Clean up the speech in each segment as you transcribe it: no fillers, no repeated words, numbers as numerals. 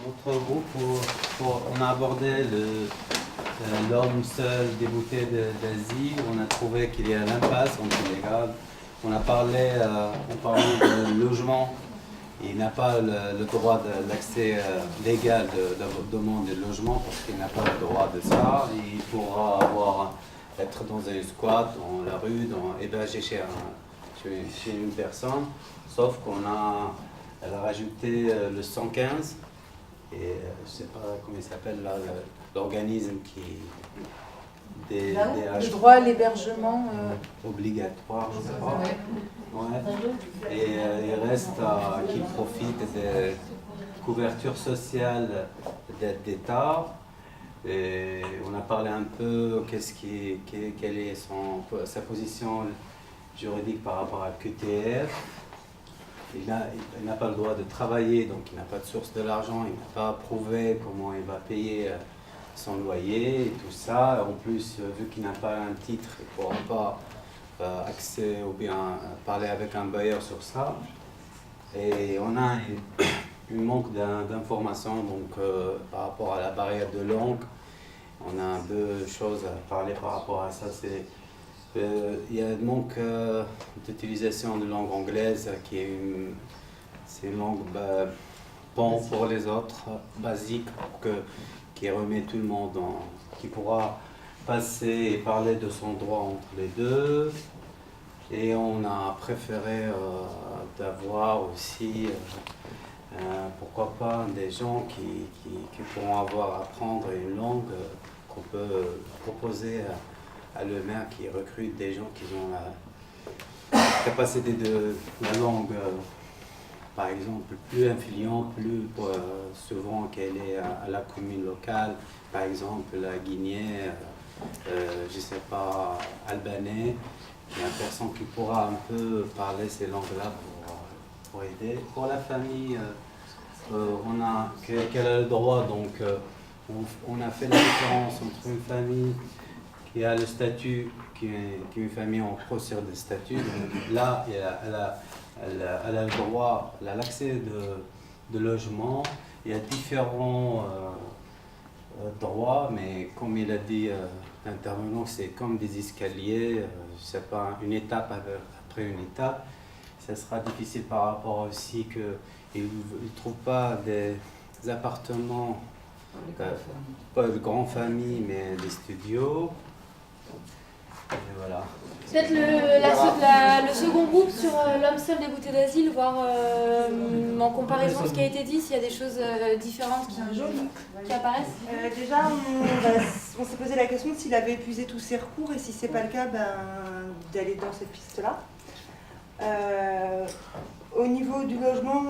notre groupe, on a abordé l'homme seul débouté d'Asie. On a trouvé qu'il y a l'impasse entre les gars. On parlait de logement. Il n'a pas le droit de l'accès légal de demande de logement parce qu'il n'a pas le droit de ça. Il pourra être dans un squat, dans la rue, hébergé chez une personne. Sauf elle a rajouté le 115. Et je ne sais pas comment il s'appelle là, l'organisme qui... le droit à l'hébergement obligatoire, je sais pas. Ouais. Et il reste qui profite des couvertures sociales d'aide d'État. Et on a parlé un peu quelle est sa position juridique par rapport à QTF. Il n'a pas le droit de travailler, donc il n'a pas de source de l'argent, il n'a pas prouvé comment il va payer son loyer et tout ça. En plus, vu qu'il n'a pas un titre, il ne pourra pas accéder ou bien parler avec un bailleur sur ça. Et on a un manque d'informations par rapport à la barrière de langue. On a deux choses à parler par rapport à ça. Il y a un manque d'utilisation de langue anglaise qui est une langue pour les autres, basique, qui remet tout le monde, qui pourra passer et parler de son droit entre les deux. Et on a préféré d'avoir aussi, pourquoi pas, des gens qui pourront apprendre une langue qu'on peut proposer à le maire qui recrute des gens qui ont la capacité de la langue, par exemple, plus influente, plus souvent qu'elle est à la commune locale, par exemple la Guinée, je ne sais pas, albanais. Il y a une personne qui pourra un peu parler ces langues-là pour aider. Pour la famille, qu'elle a le droit, donc on a fait la différence entre une famille qui a le statut, qui est une famille en procédure de statut. Donc là, elle a le droit, elle a l'accès de logement. Il y a différents droits, mais comme il a dit l'intervenant, c'est comme des escaliers, je sais pas, une étape après une étape. Ça sera difficile par rapport aussi qu'ils ne trouvent pas des appartements, pas de grandes familles, mais des studios. Et voilà. Peut-être le second groupe sur l'homme seul débouté d'asile, voir en comparaison ce qui a été dit, s'il y a des choses différentes qui apparaissent. Déjà, on s'est posé la question de s'il avait épuisé tous ses recours et si c'est pas le cas, d'aller dans cette piste-là. Au niveau du logement,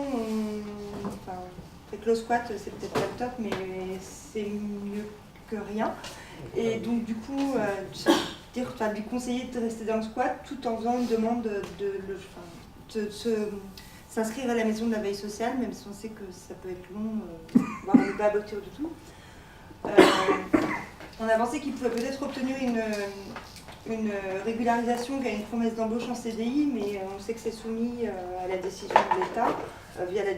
avec le squat, c'est peut-être pas le top, mais c'est mieux que rien. Et donc du coup, lui conseiller de rester dans le squat tout en faisant une demande de s'inscrire à la maison de la veille sociale, même si on sait que ça peut être long, voire ne pas aboutir du tout. On a pensé qu'il pouvait peut-être obtenir une régularisation via une promesse d'embauche en CDI, mais on sait que c'est soumis à la décision de l'État via le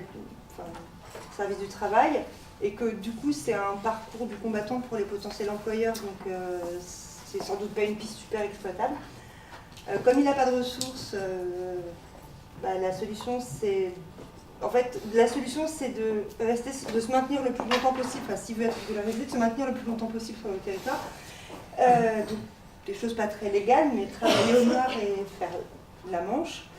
service du travail, et que du coup c'est un parcours du combattant pour les potentiels employeurs, donc c'est sans doute pas une piste super exploitable. Comme il n'a pas de ressources, la solution c'est de se maintenir le plus longtemps possible, s'il veut être régularisé, de se maintenir le plus longtemps possible sur le territoire. Donc, des choses pas très légales, mais travailler au noir et faire la manche.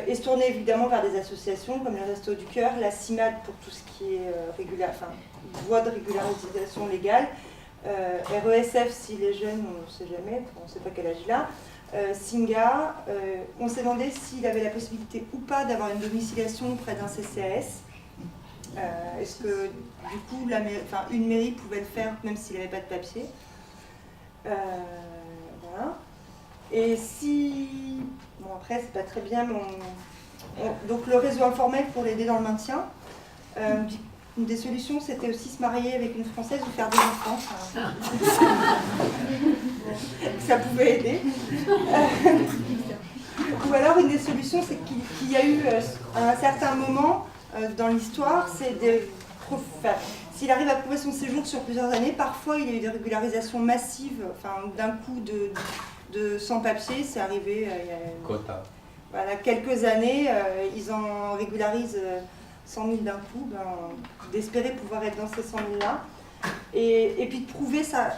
Et se tourner évidemment vers des associations comme le Resto du Cœur, la CIMAD pour tout ce qui est voie de régularisation légale, RESF si les jeunes, on ne sait jamais, on ne sait pas quel âge il a, Singa. On s'est demandé s'il avait la possibilité ou pas d'avoir une domiciliation près d'un CCAS. Est-ce que du coup une mairie pouvait le faire même s'il n'avait pas de papier. Voilà. Et si... Bon, après, c'est pas très bien, mais donc le réseau informel pour l'aider dans le maintien. Une des solutions, c'était aussi se marier avec une Française ou faire des enfants. Ça pouvait aider. Ou alors, une des solutions, c'est qu'il y a eu, à un certain moment dans l'histoire, c'est s'il arrive à prouver son séjour sur plusieurs années, parfois il y a eu des régularisations massives, enfin d'un coup de sans-papiers, c'est arrivé il y a voilà, quelques années, ils en régularisent 100 000 d'un coup, d'espérer pouvoir être dans ces 100 000-là, et puis de prouver sa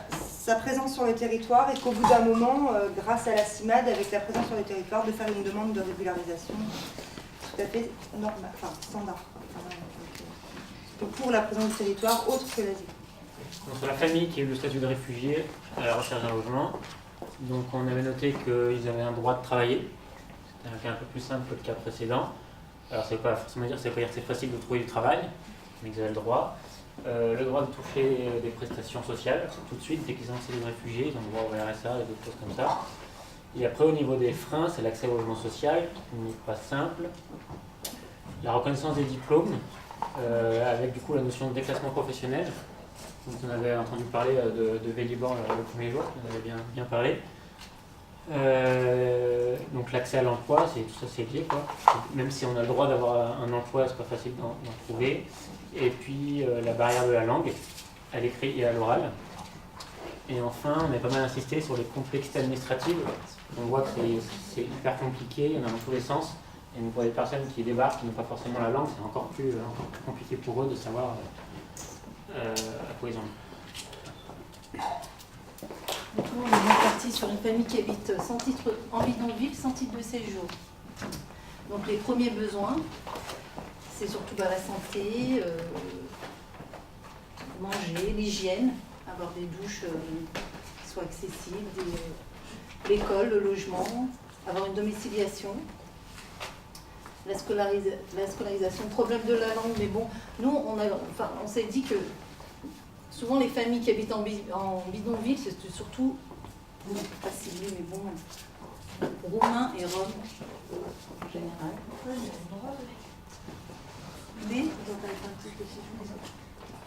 présence sur le territoire, et qu'au bout d'un moment, grâce à la CIMAD, avec la présence sur le territoire, de faire une demande de régularisation tout à fait normale, enfin standard. Pour la présence du territoire autre que l'asile. Sur la famille qui a eu le statut de réfugié à la recherche d'un logement, donc on avait noté qu'ils avaient un droit de travailler. C'était un cas un peu plus simple que le cas précédent. Alors ça ne veut pas forcément dire, que c'est facile de trouver du travail, mais ils avaient le droit. Le droit de toucher des prestations sociales tout de suite, dès qu'ils ont un statut de réfugié, ils ont le droit au RSA et d'autres choses comme ça. Et après au niveau des freins, c'est l'accès au logement social, qui n'est pas simple. La reconnaissance des diplômes, avec du coup la notion de déclassement professionnel. Donc on avait entendu parler de Vélibor le premier jour, on avait bien parlé. Donc l'accès à l'emploi, tout ça c'est lié quoi. Même si on a le droit d'avoir un emploi, c'est pas facile d'en trouver. Et puis la barrière de la langue, à l'écrit et à l'oral. Et enfin, on a pas mal insisté sur les complexités administratives. On voit que c'est hyper compliqué, il y en a dans tous les sens. Et pour les personnes qui débarquent, qui n'ont pas forcément la langue, c'est encore plus compliqué pour eux de savoir à quoi ils ont. Donc nous, on est bien parti sur une famille qui habite sans titre, en bidonville, sans titre de séjour. Donc les premiers besoins, c'est surtout la santé, manger, l'hygiène, avoir des douches qui soient accessibles, l'école, le logement, avoir une domiciliation. La scolarisation, problème de la langue, mais bon, nous, on s'est dit que souvent les familles qui habitent en bidonville, c'est surtout, pas ciblé, mais bon, roumains et roms en général. Mais,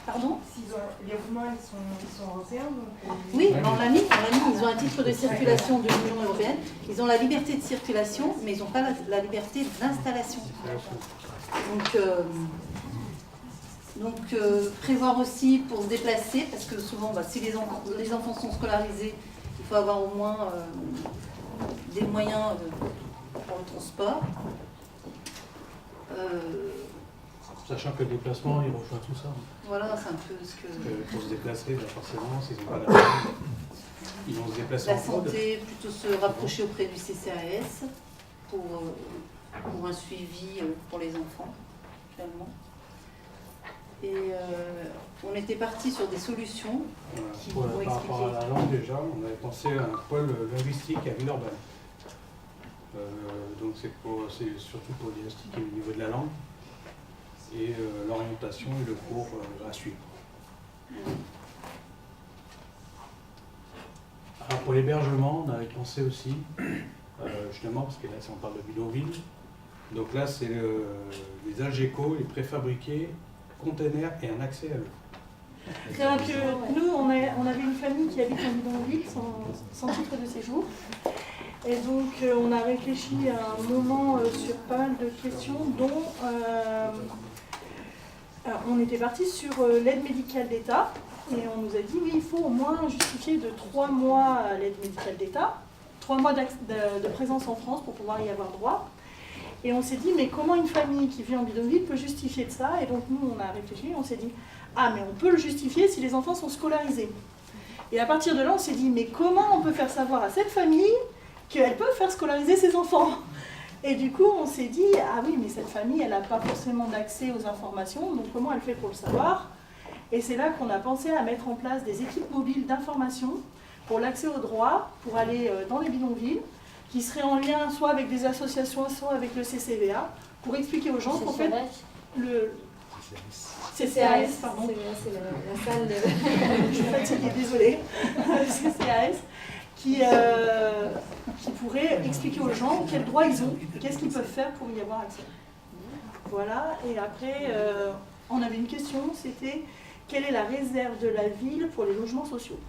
pardon ? Les Roumains, ils sont européens, donc... Oui, on l'a mis, ils ont un titre de circulation de l'Union européenne, ils ont la liberté de circulation, mais ils n'ont pas la liberté d'installation. Donc prévoir aussi pour se déplacer, parce que souvent, si les enfants sont scolarisés, il faut avoir au moins des moyens pour le transport. Sachant que le déplacement, il rejoint tout ça. Voilà, c'est un peu ce que... Parce que pour se déplacer, forcément, s'ils n'ont pas la langue, ils vont se déplacer La en route. santé, plutôt se rapprocher auprès du CCAS pour un suivi pour les enfants, finalement. Et on était parti sur des solutions qui vont expliquer. Par rapport à la langue, déjà, on avait pensé à un pôle linguistique à Villeurbanne. Donc c'est surtout pour diagnostiquer le niveau de la langue et l'orientation et le cours à suivre. Alors pour l'hébergement, on avait pensé aussi, justement, parce que là on parle de bidonville, donc là c'est les algécos, les préfabriqués, containers et un accès à l'eau. Donc, nous, on avait une famille qui habite en bidonville sans titre de séjour. Et donc, on a réfléchi à un moment sur pas mal de questions, dont on était parti sur l'aide médicale d'État. Et on nous a dit, oui, il faut au moins justifier de 3 mois à l'aide médicale d'État, 3 mois de présence en France pour pouvoir y avoir droit. Et on s'est dit, mais comment une famille qui vit en bidonville peut justifier de ça? Et donc nous, on a réfléchi, on s'est dit, ah, mais on peut le justifier si les enfants sont scolarisés. Et à partir de là, on s'est dit, mais comment on peut faire savoir à cette famille qu'elle peut faire scolariser ses enfants? Et du coup, on s'est dit, ah oui, mais cette famille, elle n'a pas forcément d'accès aux informations, donc comment elle fait pour le savoir? Et c'est là qu'on a pensé à mettre en place des équipes mobiles d'information pour l'accès aux droits, pour aller dans les bidonvilles, qui seraient en lien soit avec des associations, soit avec le CCVA, pour expliquer aux gens qu'en fait, le CCAS, pardon. C'est la salle de... Je suis fatiguée, désolée. Le CCAS, qui pourrait expliquer aux gens quels droits ils ont, qu'est-ce qu'ils peuvent faire pour y avoir accès. Voilà, et après, on avait une question, c'était quelle est la réserve de la ville pour les logements sociaux?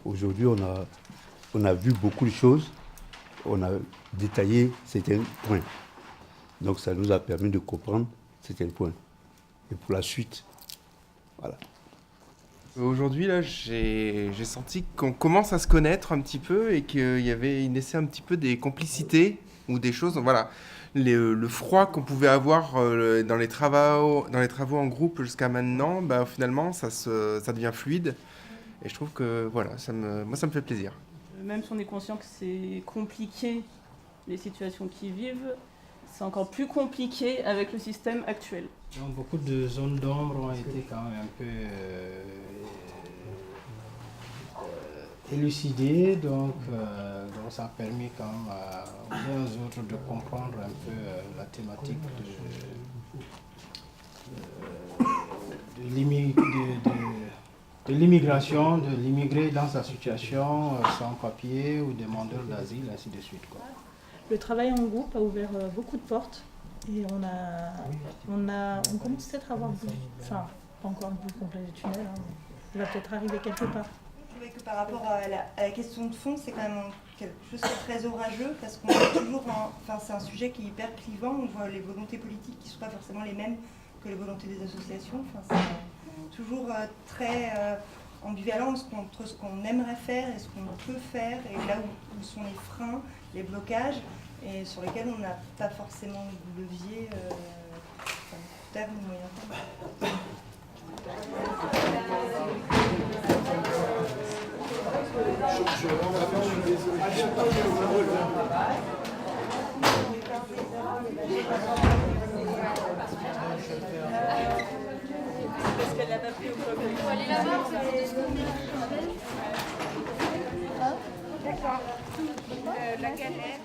Aujourd'hui, on a vu beaucoup de choses. On a détaillé certains points. Donc ça nous a permis de comprendre certains points. Et pour la suite, Voilà. Aujourd'hui, là, j'ai senti qu'on commence à se connaître un petit peu et il naissait un petit peu des complicités ou des choses. Voilà, le froid qu'on pouvait avoir dans les travaux en groupe jusqu'à maintenant, bah, finalement, ça devient fluide. Et je trouve que voilà, moi, ça me fait plaisir. Même si on est conscient que c'est compliqué, les situations qu'ils vivent, c'est encore plus compliqué avec le système actuel. Donc, beaucoup de zones d'ombre ont été quand même un peu élucidées, donc ça a permis quand même aux autres de comprendre un peu la thématique de l'immigration, de l'immigré dans sa situation sans papier ou demandeur d'asile, ainsi de suite, quoi. Le travail en groupe a ouvert beaucoup de portes et on commence peut-être à avoir enfin, pas encore le bout complet du tunnel, hein, mais il va peut-être arriver quelque part. Je trouvais que par rapport à la question de fond, c'est quand même quelque chose qui est très orageux parce qu'on est toujours, enfin c'est un sujet qui est hyper clivant, on voit les volontés politiques qui ne sont pas forcément les mêmes que les volontés des associations, enfin, c'est toujours très ambivalent entre ce qu'on aimerait faire et ce qu'on peut faire et là où sont les freins, les blocages et sur lesquels on n'a pas forcément de levier court terme ou moyen terme. Parce qu'elle l'a pas pris au club. Il faut aller là-bas, c'est 2 secondes. D'accord. La galette.